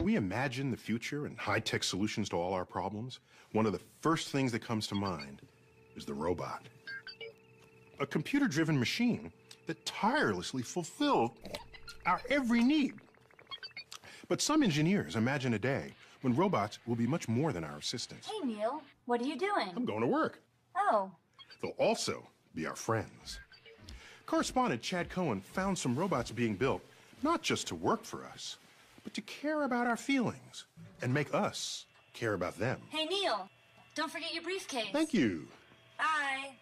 We imagine the future and high-tech solutions to all our problems. One of the first things that comes to mind is the robot. A computer-driven machine that tirelessly fulfills our every need. But some engineers imagine a day when robots will be much more than our assistants. Hey, Neil. What are you doing? I'm going to work. Oh. They'll also be our friends. Correspondent Chad Cohen found some robots being built, not just to work for us, but to care about our feelings and make us care about them. Hey, Neil. Don't forget your briefcase. Thank you. Bye.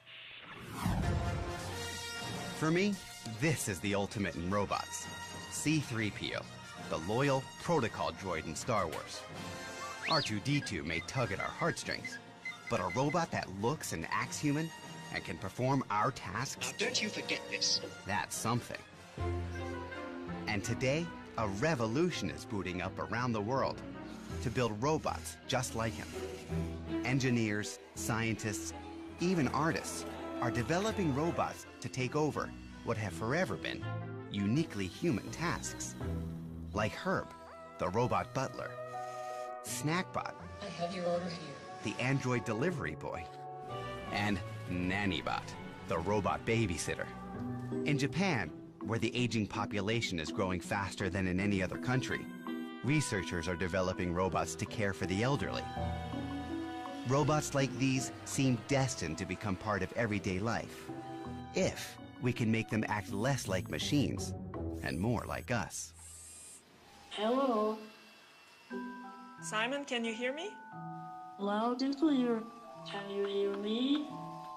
For me, this is the ultimate in robots. C-3PO, the loyal protocol droid in Star Wars. R2-D2 may tug at our heartstrings, but a robot that looks and acts human and can perform our tasks... Now, don't you forget this. That's something. And today, a revolution is booting up around the world to build robots just like him. Engineers, scientists, even artists are developing robots to take over what have forever been uniquely human tasks. Like Herb, the robot butler, Snackbot, I have your order here. the android delivery boy, and Nannybot, the robot babysitter. In Japan, where the aging population is growing faster than in any other country, researchers are developing robots to care for the elderly. Robots like these seem destined to become part of everyday life, if we can make them act less like machines and more like us. Hello. Simon, can you hear me? Loud and clear. Can you hear me?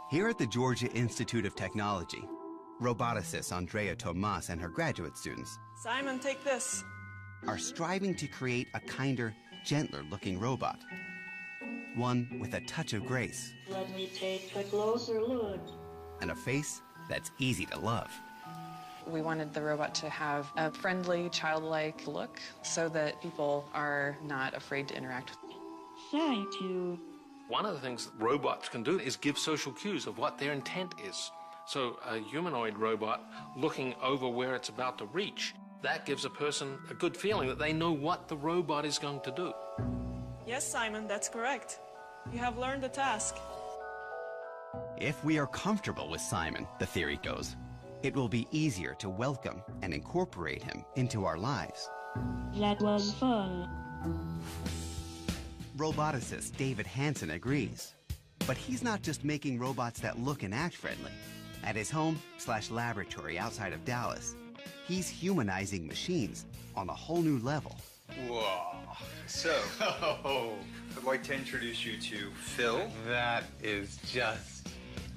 Here at the Georgia Institute of Technology, roboticist Andrea Tomas and her graduate students Simon, take this. are striving to create a kinder, gentler-looking robot. One with a touch of grace Let me take a closer look. and a face that's easy to love. We wanted the robot to have a friendly, childlike look so that people are not afraid to interact with it. Thank you. One of the things that robots can do is give social cues of what their intent is. So a humanoid robot looking over where it's about to reach, that gives a person a good feeling that they know what the robot is going to do. Yes, Simon, that's correct. You have learned the task. If we are comfortable with Simon, the theory goes, it will be easier to welcome and incorporate him into our lives. That was fun. Roboticist David Hansen agrees. But he's not just making robots that look and act friendly. At his home/laboratory outside of Dallas, he's humanizing machines on a whole new level. Whoa. So, I'd like to introduce you to Phil. That is just...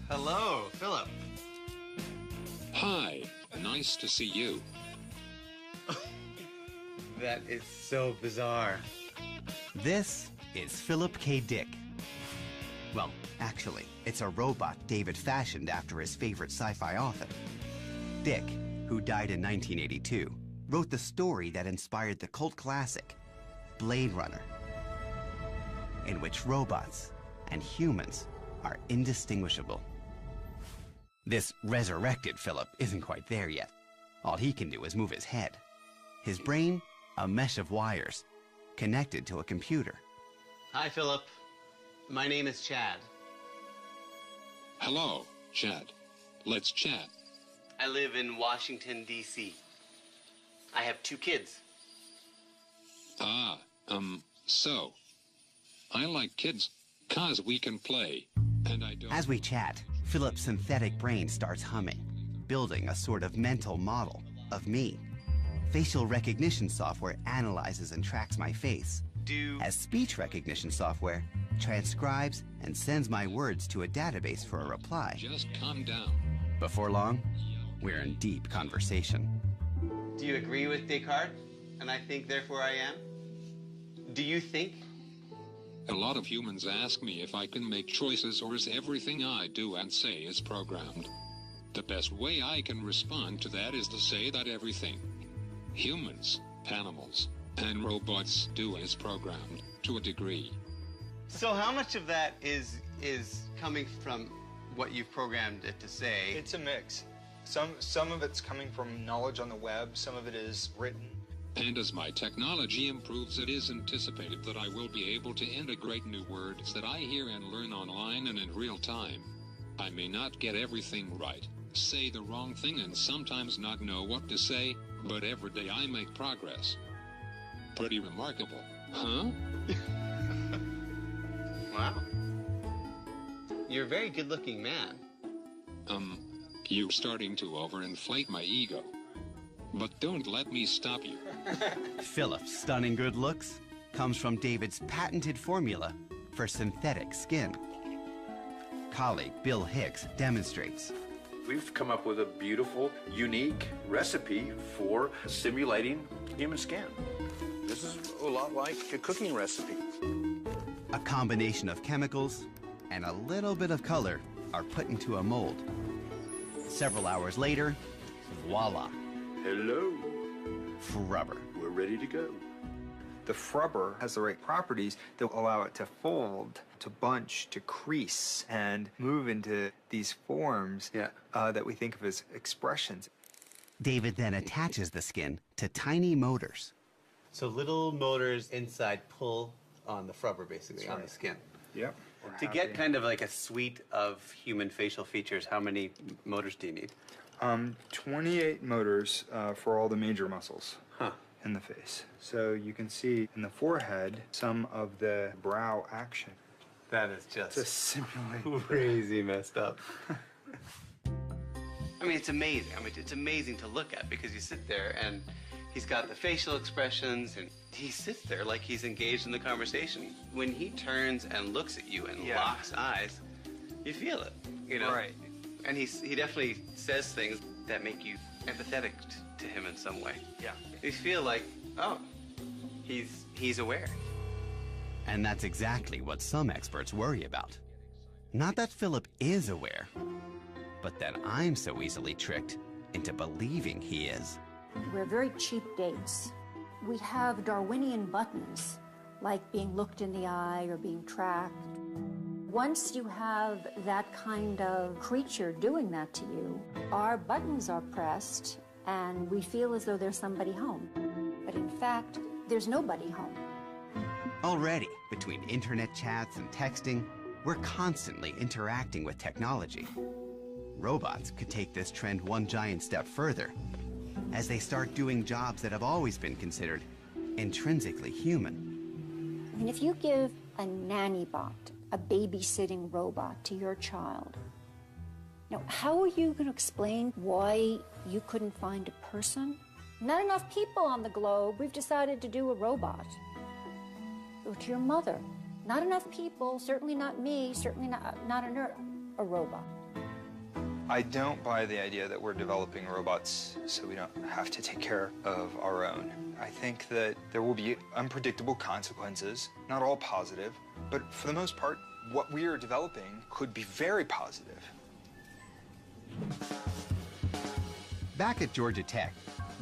Hello, Philip. Hi, nice to see you. That is so bizarre. This is Philip K. Dick. Well, actually, it's a robot David fashioned after his favorite sci-fi author. Dick, who died in 1982, wrote the story that inspired the cult classic, Blade Runner, in which robots and humans are indistinguishable. This resurrected Philip isn't quite there yet. All he can do is move his head. His brain, a mesh of wires, connected to a computer. Hi, Philip. My name is Chad. Hello, Chad. Let's chat. I live in Washington, D.C. I have 2 kids. So, I like kids 'cause we can play, and I don't... As we chat, Philip's synthetic brain starts humming, building a sort of mental model of me. Facial recognition software analyzes and tracks my face, as speech recognition software transcribes and sends my words to a database for a reply. Just calm down. Before long, we're in deep conversation. Do you agree with Descartes? And I think, therefore I am? Do you think? A lot of humans ask me if I can make choices or is everything I do and say is programmed. The best way I can respond to that is to say that everything humans, animals, and robots do is programmed to a degree. So how much of that is coming from what you've programmed it to say? It's a mix. Some of it's coming from knowledge on the web, some of it is written. And as my technology improves, it is anticipated that I will be able to integrate new words that I hear and learn online and in real time. I may not get everything right, say the wrong thing, and sometimes not know what to say, but every day I make progress. Pretty remarkable, huh? Wow. You're a very good-looking man. You're starting to overinflate my ego. But don't let me stop you. Philip's stunning good looks comes from David's patented formula for synthetic skin. Colleague Bill Hicks demonstrates. We've come up with a beautiful, unique recipe for simulating human skin. This is a lot like a cooking recipe. A combination of chemicals and a little bit of color are put into a mold. Several hours later, voila. Hello. Frubber. We're ready to go. The frubber has the right properties that allow it to fold, to bunch, to crease, and move into these forms that we think of as expressions. David then attaches the skin to tiny motors. So little motors inside pull on the frubber, basically, on the skin. Yep. To get kind of like a suite of human facial features, how many motors do you need? 28 motors for all the major muscles in the face. So you can see in the forehead some of the brow action. That is just to simulate crazy messed up. I mean, it's amazing. I mean, it's amazing to look at because you sit there and he's got the facial expressions and he sits there like he's engaged in the conversation. When he turns and looks at you and locks eyes, you feel it, you know? Right. And he definitely says things that make you empathetic to him in some way. Yeah. You feel like, oh, he's aware. And that's exactly what some experts worry about. Not that Philip is aware, but that I'm so easily tricked into believing he is. We're very cheap dates. We have Darwinian buttons, like being looked in the eye or being tracked. Once you have that kind of creature doing that to you, our buttons are pressed and we feel as though there's somebody home. But in fact, there's nobody home. Already, between internet chats and texting, we're constantly interacting with technology. Robots could take this trend one giant step further as they start doing jobs that have always been considered intrinsically human. I mean, if you give a nanny bot, a babysitting robot to your child, now, how are you going to explain why you couldn't find a person? Not enough people on the globe. We've decided to do a robot. Or to your mother. Not enough people, certainly not me, certainly not a robot. I don't buy the idea that we're developing robots so we don't have to take care of our own. I think that there will be unpredictable consequences, not all positive, but for the most part, what we are developing could be very positive. Back at Georgia Tech,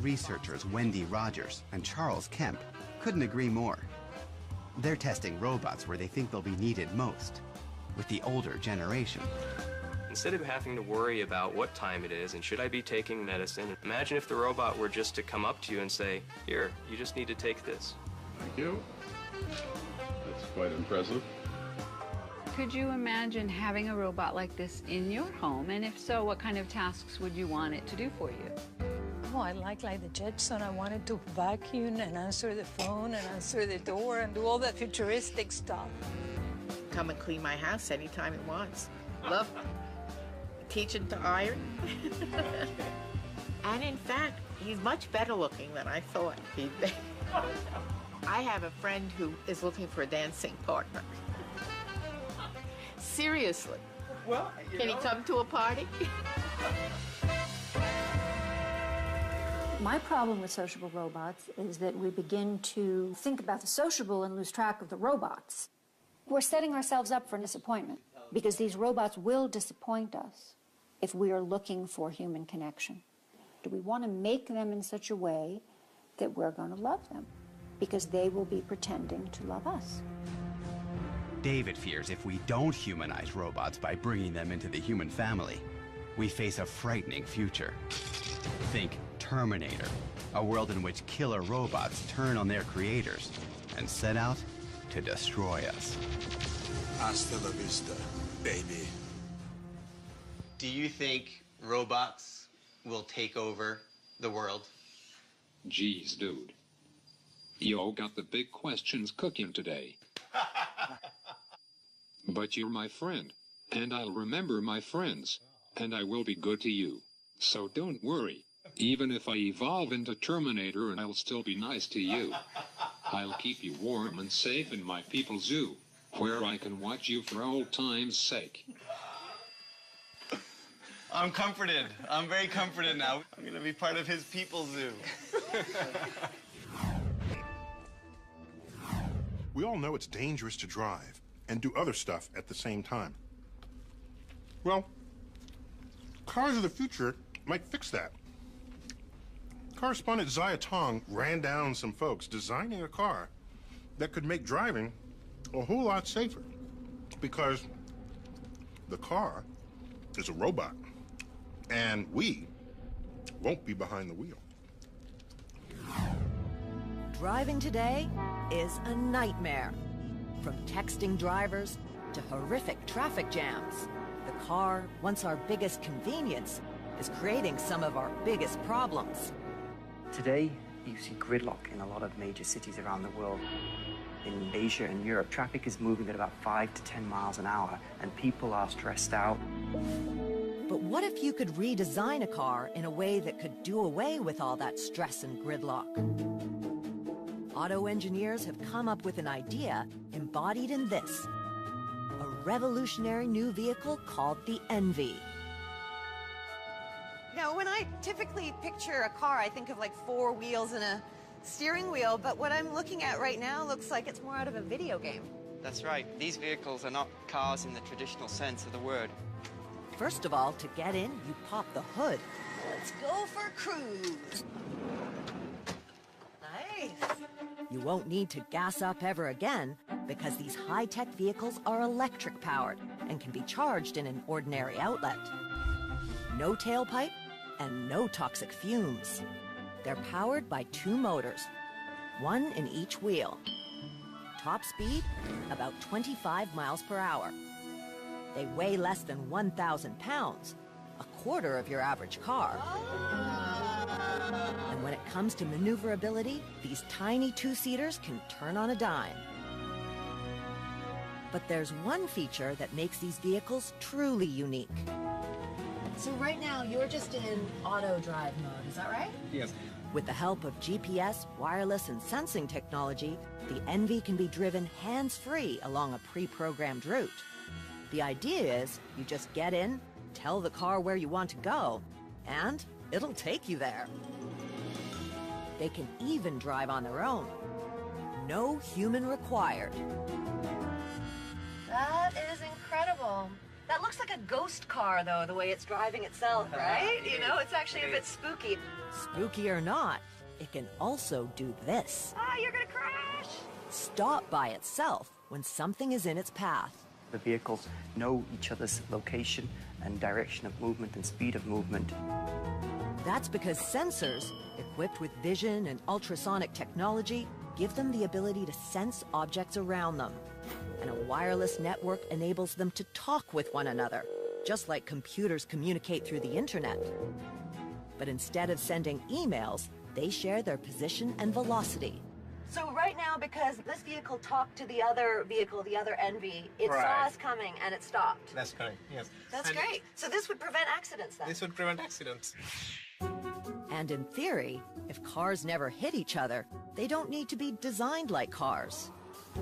researchers Wendy Rogers and Charles Kemp couldn't agree more. They're testing robots where they think they'll be needed most, with the older generation. Instead of having to worry about what time it is and should I be taking medicine, imagine if the robot were just to come up to you and say, here, you just need to take this. Thank you. That's quite impressive. Could you imagine having a robot like this in your home? And if so, what kind of tasks would you want it to do for you? Oh, I like the Jetson. I wanted to vacuum and answer the phone and answer the door and do all that futuristic stuff. Come and clean my house anytime it wants. Love teaching to iron. And in fact, he's much better looking than I thought he'd be. I have a friend who is looking for a dancing partner. Seriously. Well, can he come to a party? My problem with sociable robots is that we begin to think about the sociable and lose track of the robots. We're setting ourselves up for disappointment because these robots will disappoint us if we are looking for human connection. Do we want to make them in such a way that we're going to love them because they will be pretending to love us? David fears if we don't humanize robots by bringing them into the human family, we face a frightening future. Think Terminator, a world in which killer robots turn on their creators and set out to destroy us. Hasta la vista, baby. Do you think robots will take over the world? Geez, dude. You got the big questions cooking today. But you're my friend, and I'll remember my friends, and I will be good to you. So don't worry. Even if I evolve into Terminator, I'll still be nice to you. I'll keep you warm and safe in my people's zoo, where I can watch you for old time's sake. I'm comforted. I'm very comforted now. I'm going to be part of his people's zoo. We all know it's dangerous to drive and do other stuff at the same time. Well, cars of the future might fix that. Correspondent Zaya Tong ran down some folks designing a car that could make driving a whole lot safer, because the car is a robot, and we won't be behind the wheel. Driving today is a nightmare. From texting drivers to horrific traffic jams, the car, once our biggest convenience, is creating some of our biggest problems. Today, you see gridlock in a lot of major cities around the world. In Asia and Europe, traffic is moving at about 5 to 10 miles an hour, and people are stressed out. But what if you could redesign a car in a way that could do away with all that stress and gridlock? Auto engineers have come up with an idea embodied in this, a revolutionary new vehicle called the Envy. Now, when I typically picture a car, I think of like 4 wheels and a steering wheel, but what I'm looking at right now looks like it's more out of a video game. That's right. These vehicles are not cars in the traditional sense of the word. First of all, to get in, you pop the hood. Let's go for a cruise. Nice. You won't need to gas up ever again, because these high-tech vehicles are electric-powered and can be charged in an ordinary outlet. No tailpipe and no toxic fumes. They're powered by 2 motors, one in each wheel. Top speed, about 25 miles per hour. They weigh less than 1,000 pounds, a quarter of your average car. And when it comes to maneuverability, these tiny 2-seaters can turn on a dime. But there's one feature that makes these vehicles truly unique. So right now, you're just in auto drive mode, is that right? Yes. With the help of GPS, wireless, and sensing technology, the Envy can be driven hands-free along a pre-programmed route. The idea is you just get in, tell the car where you want to go, and it'll take you there. They can even drive on their own. No human required. That is incredible. That looks like a ghost car, though, the way it's driving itself, right? You know, it's actually a bit spooky. Spooky or not, it can also do this. Ah, you're gonna crash! Stop by itself when something is in its path. The vehicles know each other's location and direction of movement and speed of movement. That's because sensors, equipped with vision and ultrasonic technology, give them the ability to sense objects around them. And a wireless network enables them to talk with one another, just like computers communicate through the internet. But instead of sending emails, they share their position and velocity. So right now, because this vehicle talked to the other vehicle, the other Envy, it saw us coming and it stopped. That's correct, yes. That's great. So this would prevent accidents then? This would prevent accidents. And in theory, if cars never hit each other, they don't need to be designed like cars.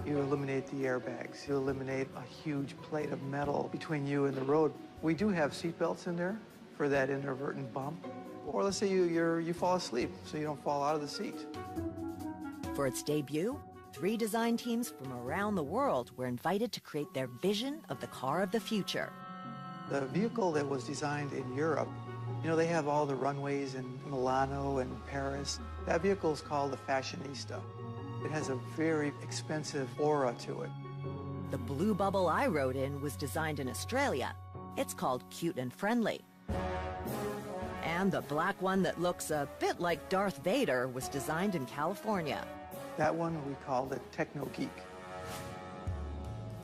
You eliminate the airbags. You eliminate a huge plate of metal between you and the road. We do have seat belts in there for that inadvertent bump. Or let's say you fall asleep, so you don't fall out of the seat. For its debut, 3 design teams from around the world were invited to create their vision of the car of the future. The vehicle that was designed in Europe, you know, they have all the runways in Milano and Paris. That vehicle is called the Fashionista. It has a very expensive aura to it. The blue bubble I rode in was designed in Australia. It's called Cute and Friendly. And the black one that looks a bit like Darth Vader was designed in California. That one we call the Techno Geek.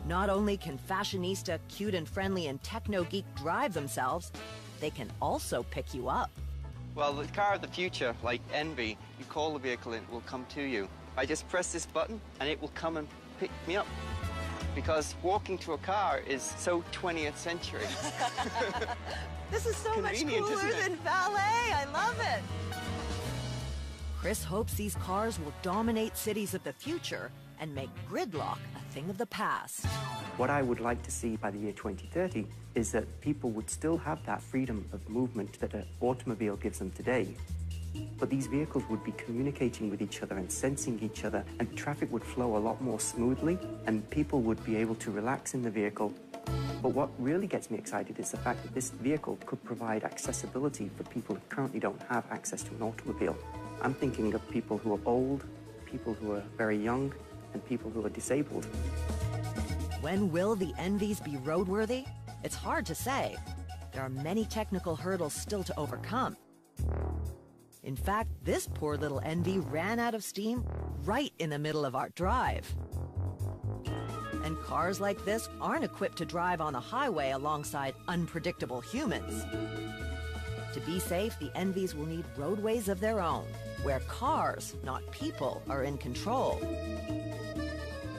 Not only can fashionista, cute and friendly, and techno geek drive themselves, they can also pick you up. Well, the car of the future, like Envy, you call the vehicle and it will come to you. I just press this button and it will come and pick me up. Because walking to a car is so 20th century. This is so much Convenient, cooler isn't it? than ballet. I love it. Chris hopes these cars will dominate cities of the future and make gridlock a thing of the past. What I would like to see by the year 2030 is that people would still have that freedom of movement that an automobile gives them today. But these vehicles would be communicating with each other and sensing each other, and traffic would flow a lot more smoothly, and people would be able to relax in the vehicle. But what really gets me excited is the fact that this vehicle could provide accessibility for people who currently don't have access to an automobile. I'm thinking of people who are old, people who are very young, and people who are disabled. When will the Envies be roadworthy? It's hard to say. There are many technical hurdles still to overcome. In fact, this poor little Envy ran out of steam right in the middle of our drive. And cars like this aren't equipped to drive on the highway alongside unpredictable humans. To be safe, the Envies will need roadways of their own, where cars, not people, are in control.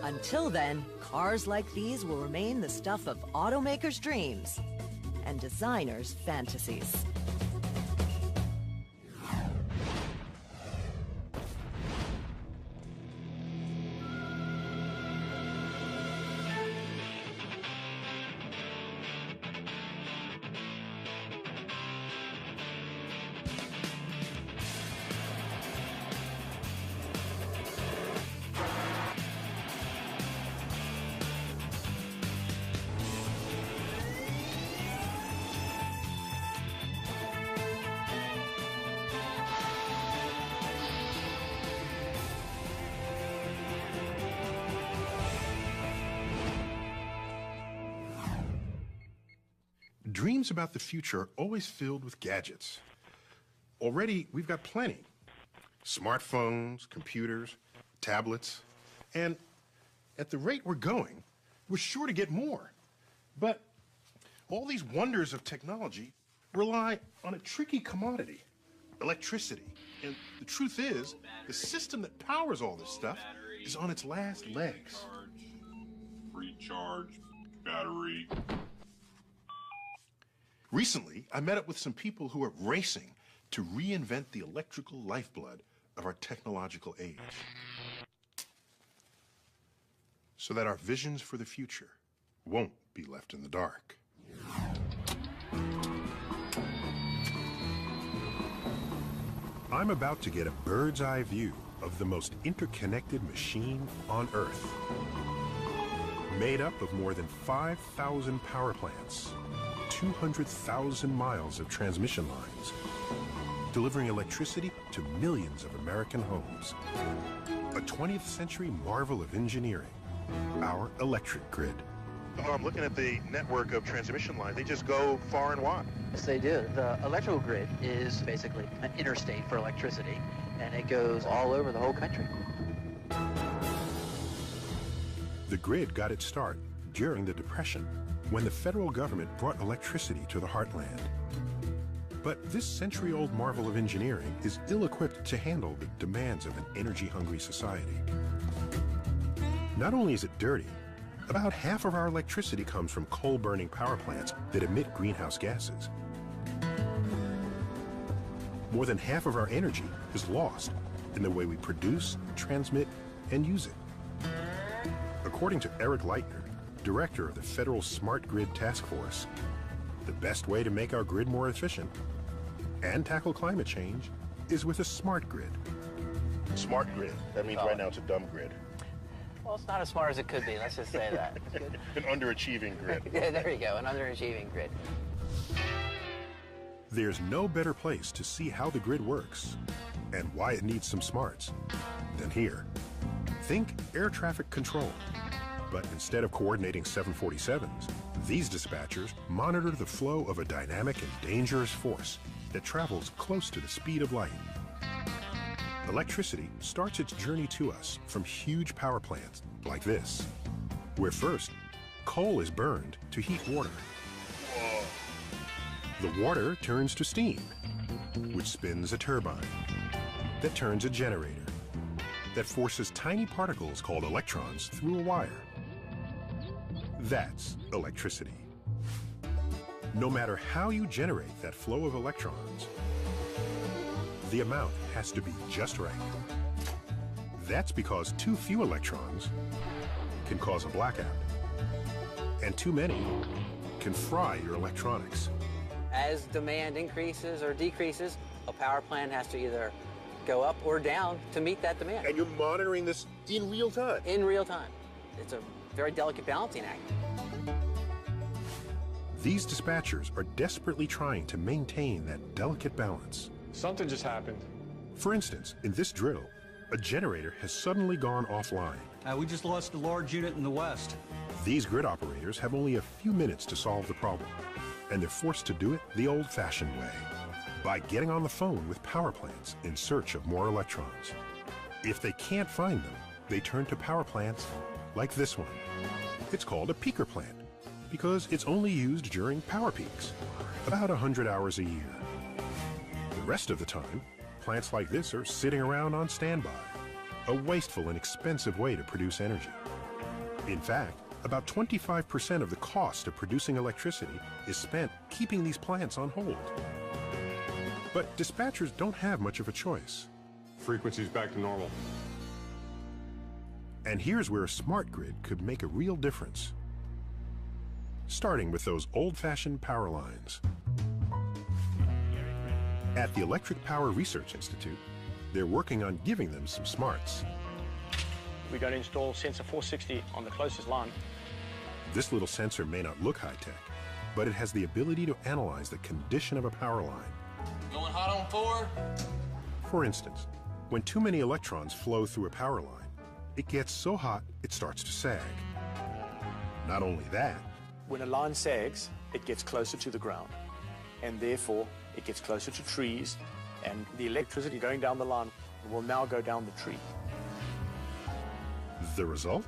Until then, cars like these will remain the stuff of automakers' dreams and designers' fantasies. Dreams about the future are always filled with gadgets. Already, we've got plenty. Smartphones, computers, tablets, and at the rate we're going, we're sure to get more. But all these wonders of technology rely on a tricky commodity, electricity. And the truth is, the system that powers all this stuff is on its last legs. Recharge, battery. Recently, I met up with some people who are racing to reinvent the electrical lifeblood of our technological age, so that our visions for the future won't be left in the dark. I'm about to get a bird's eye view of the most interconnected machine on Earth, made up of more than 5,000 power plants, 200,000 miles of transmission lines, delivering electricity to millions of American homes. A 20th century marvel of engineering, our electric grid. Oh, I'm looking at the network of transmission lines. They just go far and wide. Yes, they do. The electrical grid is basically an interstate for electricity, and it goes all over the whole country. The grid got its start during the Depression, when the federal government brought electricity to the heartland. But this century-old marvel of engineering is ill-equipped to handle the demands of an energy-hungry society. Not only is it dirty, about half of our electricity comes from coal-burning power plants that emit greenhouse gases. More than half of our energy is lost in the way we produce, transmit, and use it. According to Eric Leitner, director of the Federal Smart Grid Task Force, the best way to make our grid more efficient and tackle climate change is with a smart grid. Smart grid. That means right now it's a dumb grid. Well, it's not as smart as it could be, let's just say that. An underachieving grid. Yeah, there you go, an underachieving grid. There's no better place to see how the grid works and why it needs some smarts than here. Think air traffic control. But instead of coordinating 747s, these dispatchers monitor the flow of a dynamic and dangerous force that travels close to the speed of light. Electricity starts its journey to us from huge power plants like this, where first, coal is burned to heat water. The water turns to steam, which spins a turbine, that turns a generator, that forces tiny particles called electrons through a wire. That's electricity. No matter how you generate that flow of electrons, the amount has to be just right. That's because too few electrons can cause a blackout, and too many can fry your electronics. As demand increases or decreases, a power plant has to either go up or down to meet that demand. And you're monitoring this in real time? In real time. It's a very delicate balancing act. These dispatchers are desperately trying to maintain that delicate balance. Something just happened. For instance, in this drill, a generator has suddenly gone offline. We just lost a large unit in the west. These grid operators have only a few minutes to solve the problem, and they're forced to do it the old-fashioned way, by getting on the phone with power plants in search of more electrons. If they can't find them, they turn to power plants like this one. It's called a peaker plant because it's only used during power peaks, about 100 hours a year. The rest of the time, plants like this are sitting around on standby, a wasteful and expensive way to produce energy. In fact, about 25% of the cost of producing electricity is spent keeping these plants on hold. But dispatchers don't have much of a choice. Frequency's back to normal. And here's where a smart grid could make a real difference. Starting with those old-fashioned power lines. At the Electric Power Research Institute, they're working on giving them some smarts. We're going to install sensor 460 on the closest line. This little sensor may not look high-tech, but it has the ability to analyze the condition of a power line. Going hot on 4? For instance, when too many electrons flow through a power line, it gets so hot it starts to sag. Not only that, When a line sags, it gets closer to the ground, and therefore it gets closer to trees, and the electricity going down the line will now go down the tree. the result?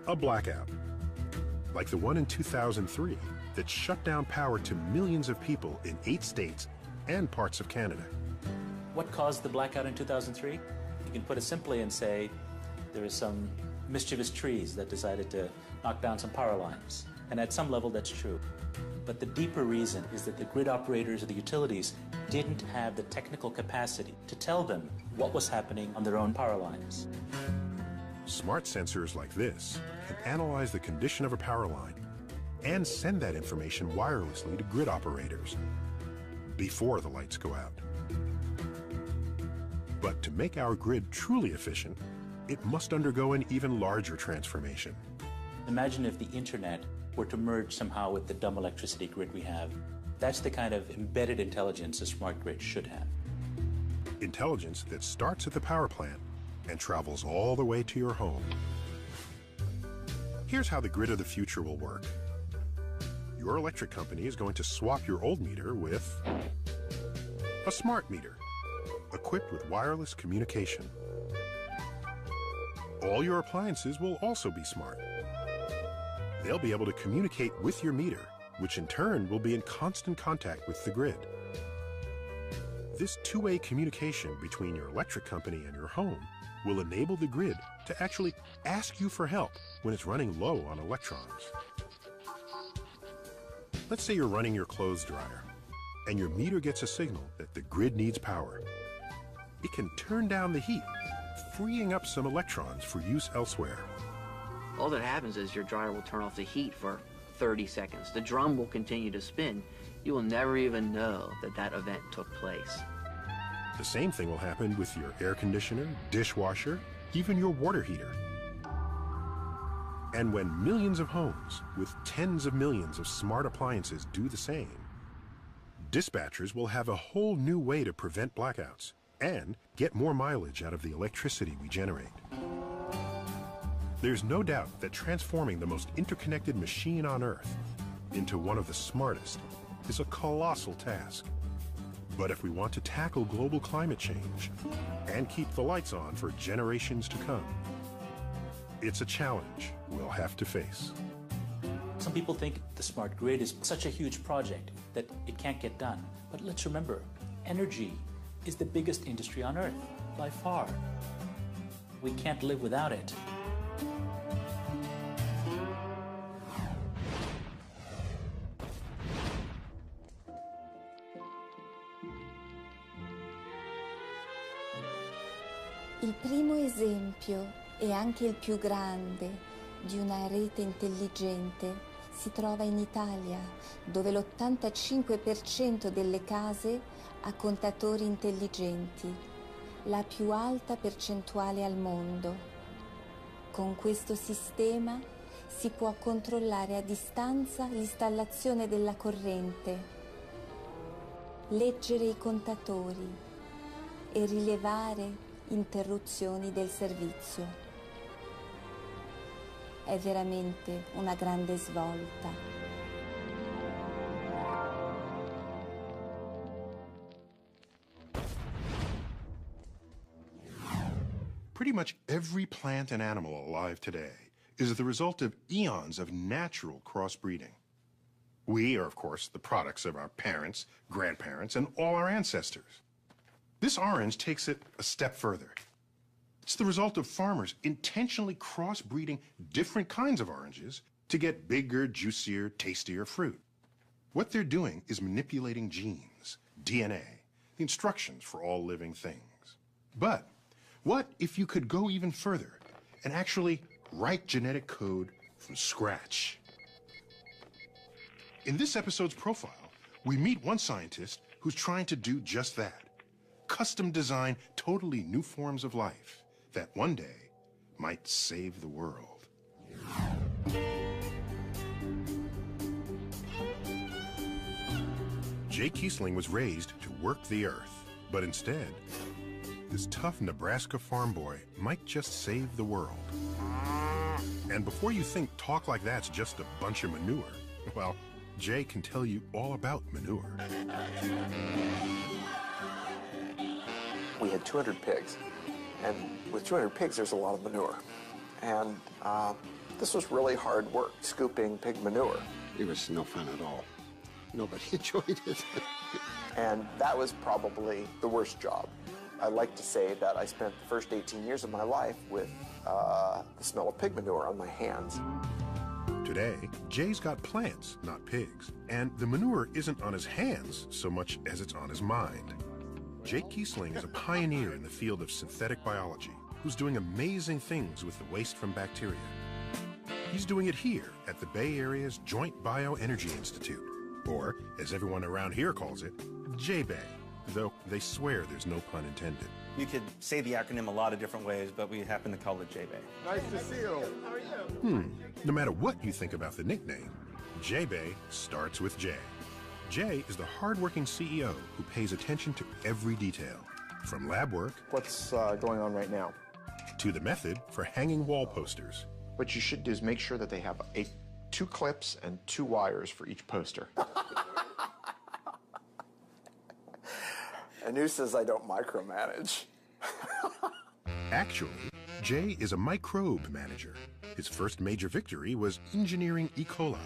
A blackout, like the one in 2003 that shut down power to millions of people in 8 states and parts of Canada. What caused the blackout in 2003? You can put it simply and say there were some mischievous trees that decided to knock down some power lines. And at some level, that's true. But the deeper reason is that the grid operators or the utilities didn't have the technical capacity to tell them what was happening on their own power lines. Smart sensors like this can analyze the condition of a power line and send that information wirelessly to grid operators before the lights go out. But to make our grid truly efficient, it must undergo an even larger transformation. Imagine if the internet were to merge somehow with the dumb electricity grid we have. That's the kind of embedded intelligence a smart grid should have. Intelligence that starts at the power plant and travels all the way to your home. Here's how the grid of the future will work. Your electric company is going to swap your old meter with a smart meter, equipped with wireless communication. All your appliances will also be smart. They'll be able to communicate with your meter, which in turn will be in constant contact with the grid. This two-way communication between your electric company and your home will enable the grid to actually ask you for help when it's running low on electrons. Let's say you're running your clothes dryer, and your meter gets a signal that the grid needs power. It can turn down the heat, freeing up some electrons for use elsewhere. All that happens is your dryer will turn off the heat for 30 seconds. The drum will continue to spin. You will never even know that that event took place. The same thing will happen with your air conditioner, dishwasher, even your water heater. And when millions of homes with tens of millions of smart appliances do the same, dispatchers will have a whole new way to prevent blackouts and get more mileage out of the electricity we generate. There's no doubt that transforming the most interconnected machine on Earth into one of the smartest is a colossal task. But if we want to tackle global climate change and keep the lights on for generations to come, it's a challenge we'll have to face. Some people think the smart grid is such a huge project that it can't get done. But let's remember, energy is the biggest industry on Earth, by far. We can't live without it. Il primo esempio, e anche il più grande, di una rete intelligente si trova in Italia, dove l'85% delle case ha contatori intelligenti, la più alta percentuale al mondo. Con questo sistema si può controllare a distanza l'installazione della corrente, leggere i contatori e rilevare interruzioni del servizio. È veramente una grande svolta. Pretty much every plant and animal alive today is the result of eons of natural crossbreeding. We are, of course, the products of our parents, grandparents, and all our ancestors. This orange takes it a step further. It's the result of farmers intentionally crossbreeding different kinds of oranges to get bigger, juicier, tastier fruit. What they're doing is manipulating genes, DNA, the instructions for all living things. But what if you could go even further and actually write genetic code from scratch? In this episode's profile, we meet one scientist who's trying to do just that. Custom design totally new forms of life that one day might save the world. Jay Kiesling was raised to work the earth, but instead, this tough Nebraska farm boy might just save the world. And before you think talk like that's just a bunch of manure, well, Jay can tell you all about manure. We had 200 pigs, and with 200 pigs, there's a lot of manure. And this was really hard work, scooping pig manure. It was no fun at all. Nobody enjoyed it. And that was probably the worst job. I like to say that I spent the first 18 years of my life with the smell of pig manure on my hands. Today, Jay's got plants, not pigs, and the manure isn't on his hands so much as it's on his mind. Jay Kiesling is a pioneer in the field of synthetic biology who's doing amazing things with the waste from bacteria. He's doing it here at the Bay Area's Joint Bioenergy Institute, or as everyone around here calls it, J-Bay, though they swear there's no pun intended. You could say the acronym a lot of different ways, but we happen to call it J-Bay. Nice to see you. How are you? No matter what you think about the nickname, J-Bay starts with J. Jay is the hardworking CEO who pays attention to every detail, from lab work. What's going on right now? To the method for hanging wall posters. What you should do is make sure that they have 2 clips and 2 wires for each poster. And who says I don't micromanage? Actually, Jay is a microbe manager. His first major victory was engineering E. coli,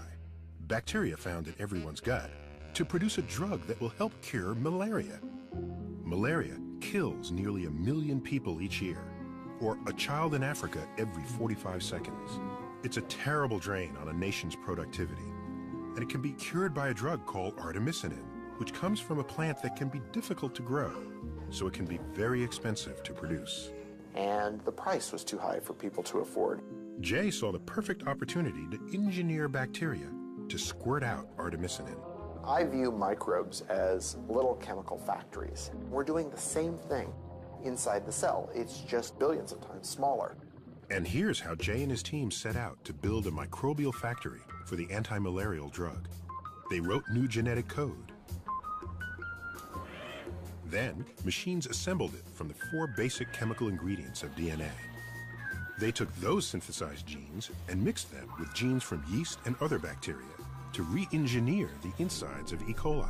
bacteria found in everyone's gut, to produce a drug that will help cure malaria. Malaria kills nearly 1 million people each year, or a child in Africa every 45 seconds. It's a terrible drain on a nation's productivity, and it can be cured by a drug called artemisinin, which comes from a plant that can be difficult to grow, so it can be very expensive to produce. And the price was too high for people to afford. Jay saw the perfect opportunity to engineer bacteria to squirt out artemisinin. I view microbes as little chemical factories. We're doing the same thing inside the cell. It's just billions of times smaller. And here's how Jay and his team set out to build a microbial factory for the anti-malarial drug. They wrote new genetic code. Then, machines assembled it from the 4 basic chemical ingredients of DNA. They took those synthesized genes and mixed them with genes from yeast and other bacteria to re-engineer the insides of E. coli.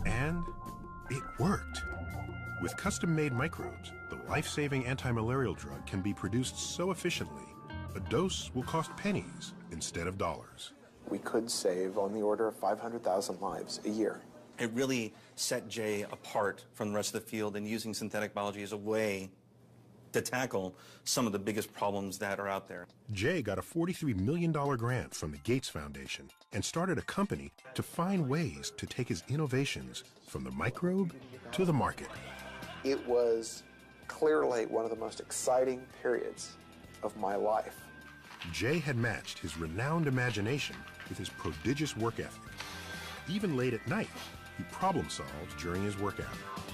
And worked. With custom-made microbes, the life-saving anti-malarial drug can be produced so efficiently, a dose will cost pennies instead of dollars. We could save on the order of 500,000 lives a year. It really set Jay apart from the rest of the field in using synthetic biology as a way to tackle some of the biggest problems that are out there. Jay got a $43 million grant from the Gates Foundation and started a company to find ways to take his innovations from the microbe to the market. It was clearly one of the most exciting periods of my life. Jay had matched his renowned imagination with his prodigious work ethic. Even late at night, he problem-solved during his work hour.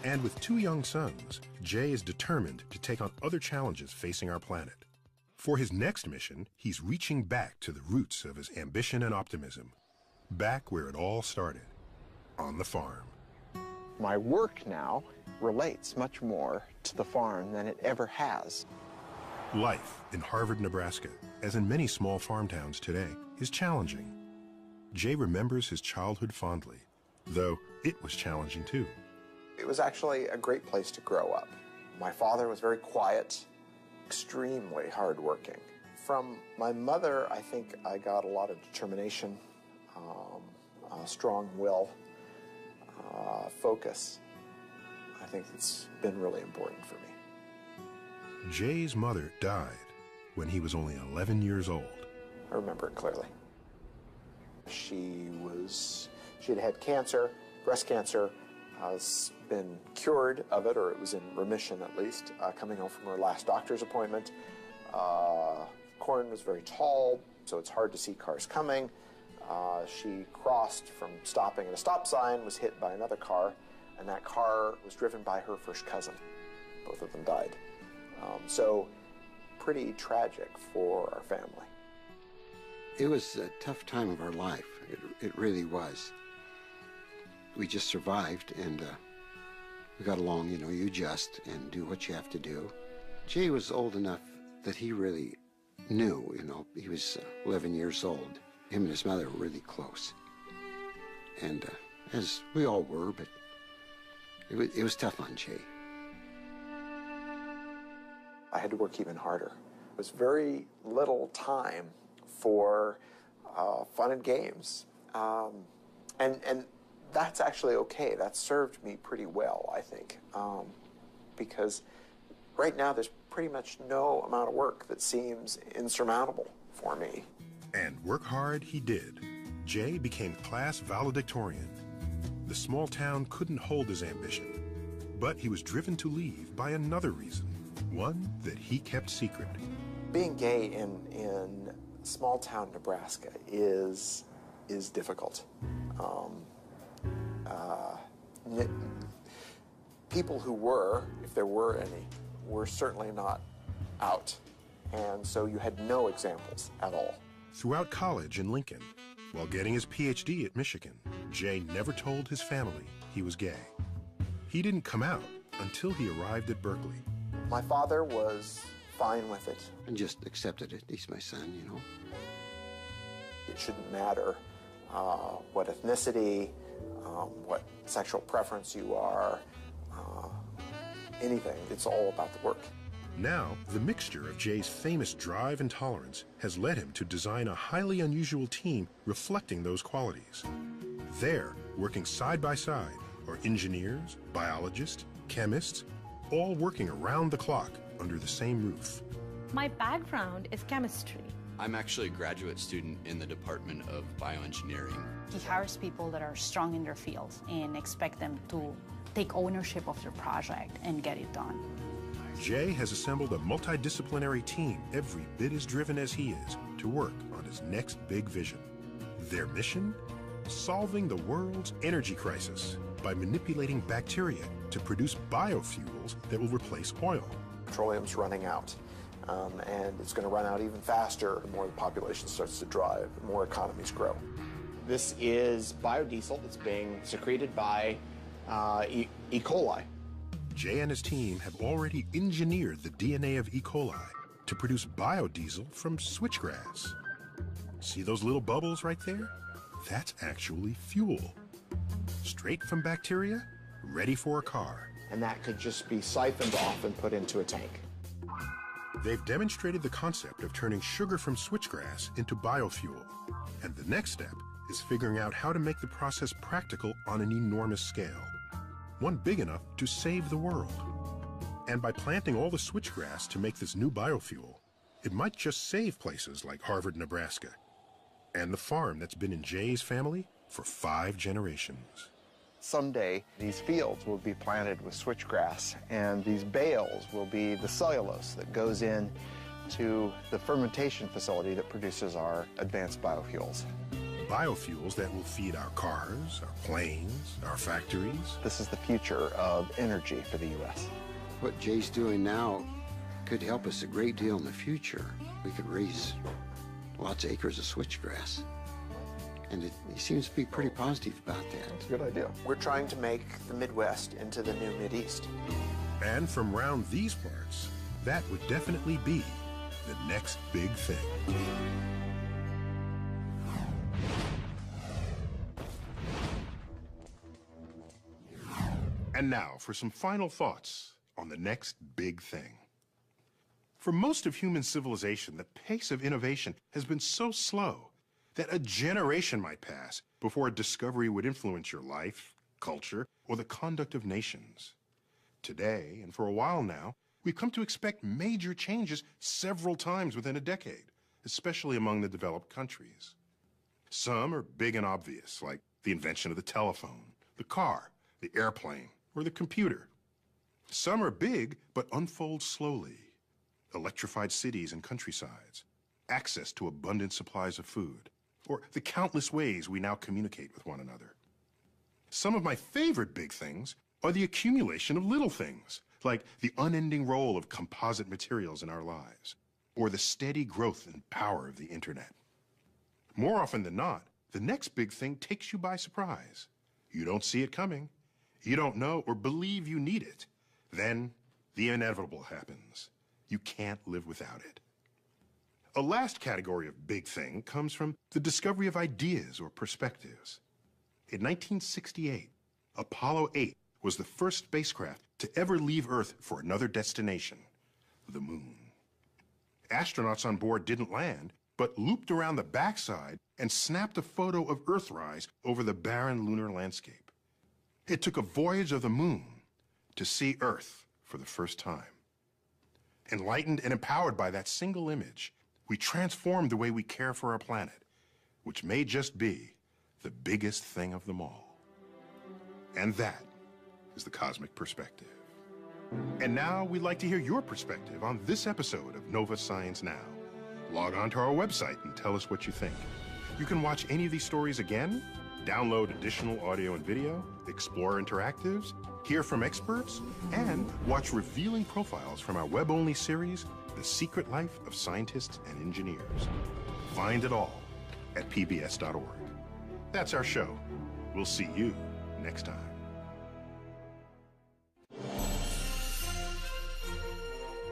And with 2 young sons, Jay is determined to take on other challenges facing our planet. For his next mission, he's reaching back to the roots of his ambition and optimism. Back where it all started, on the farm. My work now relates much more to the farm than it ever has. Life in Harvard, Nebraska, as in many small farm towns today, is challenging. Jay remembers his childhood fondly, though it was challenging too. It was actually a great place to grow up. My father was very quiet, extremely hardworking. From my mother, I think I got a lot of determination, a strong will, focus. I think it's been really important for me. Jay's mother died when he was only 11 years old. I remember it clearly. She had had cancer, breast cancer, has been cured of it, or it was in remission at least, coming home from her last doctor's appointment. Corn was very tall, so it's hard to see cars coming. She crossed from stopping at a stop sign, was hit by another car, and that car was driven by her first cousin. Both of them died. So pretty tragic for our family. It was a tough time of our life. It really was. We just survived, and we got along. You know, you adjust and do what you have to do. Jay was old enough that he really knew, you know, he was 11 years old. Him and his mother were really close. And as we all were, but it was tough on Jay. I had to work even harder. It was very little time for fun and games. And that's actually okay. That served me pretty well, I think, because right now there's pretty much no amount of work that seems insurmountable for me. And work hard he did. Jay became class valedictorian. The small town couldn't hold his ambition, but he was driven to leave by another reason, one that he kept secret. Being gay in small town Nebraska is difficult. People who were, if there were any, were certainly not out. And so you had no examples at all. Throughout college in Lincoln, while getting his PhD at Michigan, Jay never told his family he was gay. He didn't come out until he arrived at Berkeley. My father was fine with it. And just accepted it. He's my son, you know. It shouldn't matter what ethnicity, what sexual preference you are, anything. It's all about the work. Now, the mixture of Jay's famous drive and tolerance has led him to design a highly unusual team reflecting those qualities. There, working side by side, are engineers, biologists, chemists, all working around the clock under the same roof. My background is chemistry. I'm actually a graduate student in the Department of Bioengineering. He hires people that are strong in their fields and expect them to take ownership of their project and get it done. Jay has assembled a multidisciplinary team every bit as driven as he is to work on his next big vision. Their mission? Solving the world's energy crisis by manipulating bacteria to produce biofuels that will replace oil. Petroleum's running out, and it's going to run out even faster the more the population starts to drive, the more economies grow. This is biodiesel that's being secreted by E. coli. Jay and his team have already engineered the DNA of E. coli to produce biodiesel from switchgrass. See those little bubbles right there? That's actually fuel. Straight from bacteria, ready for a car. And that could just be siphoned off and put into a tank. They've demonstrated the concept of turning sugar from switchgrass into biofuel. And the next step is figuring out how to make the process practical on an enormous scale. One big enough to save the world. And by planting all the switchgrass to make this new biofuel, it might just save places like Harvard, Nebraska, and the farm that's been in Jay's family for 5 generations. Someday, these fields will be planted with switchgrass, and these bales will be the cellulose that goes in to the fermentation facility that produces our advanced biofuels. Biofuels that will feed our cars, our planes, our factories. This is the future of energy for the U.S. What Jay's doing now could help us a great deal in the future. We could raise lots of acres of switchgrass. And he seems to be pretty positive about that. That's a good idea. We're trying to make the Midwest into the new Mideast. And from round these parts, that would definitely be the next big thing. And now for some final thoughts on the next big thing. For most of human civilization, the pace of innovation has been so slow that a generation might pass before a discovery would influence your life, culture, or the conduct of nations. Today, and for a while now, we've come to expect major changes several times within a decade, especially among the developed countries. Some are big and obvious, like the invention of the telephone, the car, the airplane, or the computer. Some are big but unfold slowly. Electrified cities and countrysides, access to abundant supplies of food, or the countless ways we now communicate with one another. Some of my favorite big things are the accumulation of little things, like the unending role of composite materials in our lives, or the steady growth and power of the internet. More often than not, the next big thing takes you by surprise. You don't see it coming. You don't know or believe you need it. Then the inevitable happens. You can't live without it. A last category of big thing comes from the discovery of ideas or perspectives. In 1968, Apollo 8 was the first spacecraft to ever leave Earth for another destination, the moon. Astronauts on board didn't land, but looped around the backside and snapped a photo of Earthrise over the barren lunar landscape. It took a voyage of the moon to see Earth for the first time. Enlightened and empowered by that single image, we transformed the way we care for our planet, which may just be the biggest thing of them all. And that is the cosmic perspective. And now we'd like to hear your perspective on this episode of Nova Science Now. Log on to our website and tell us what you think. You can watch any of these stories again, download additional audio and video, explore interactives, hear from experts, and watch revealing profiles from our web-only series, The Secret Life of Scientists and Engineers. Find it all at pbs.org. That's our show. We'll see you next time.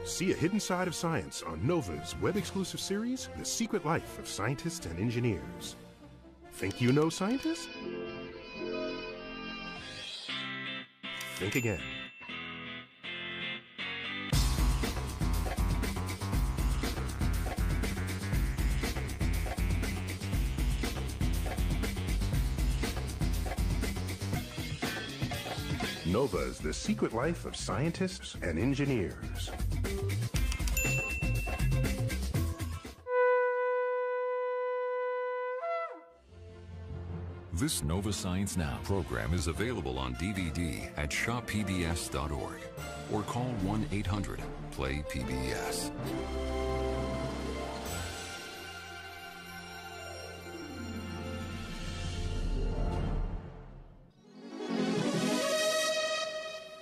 See a hidden side of science on Nova's web-exclusive series, The Secret Life of Scientists and Engineers. Think you know scientists? Think again. Nova's The Secret Life of Scientists and Engineers. This Nova Science Now program is available on DVD at shoppbs.org or call 1-800-PLAY-PBS.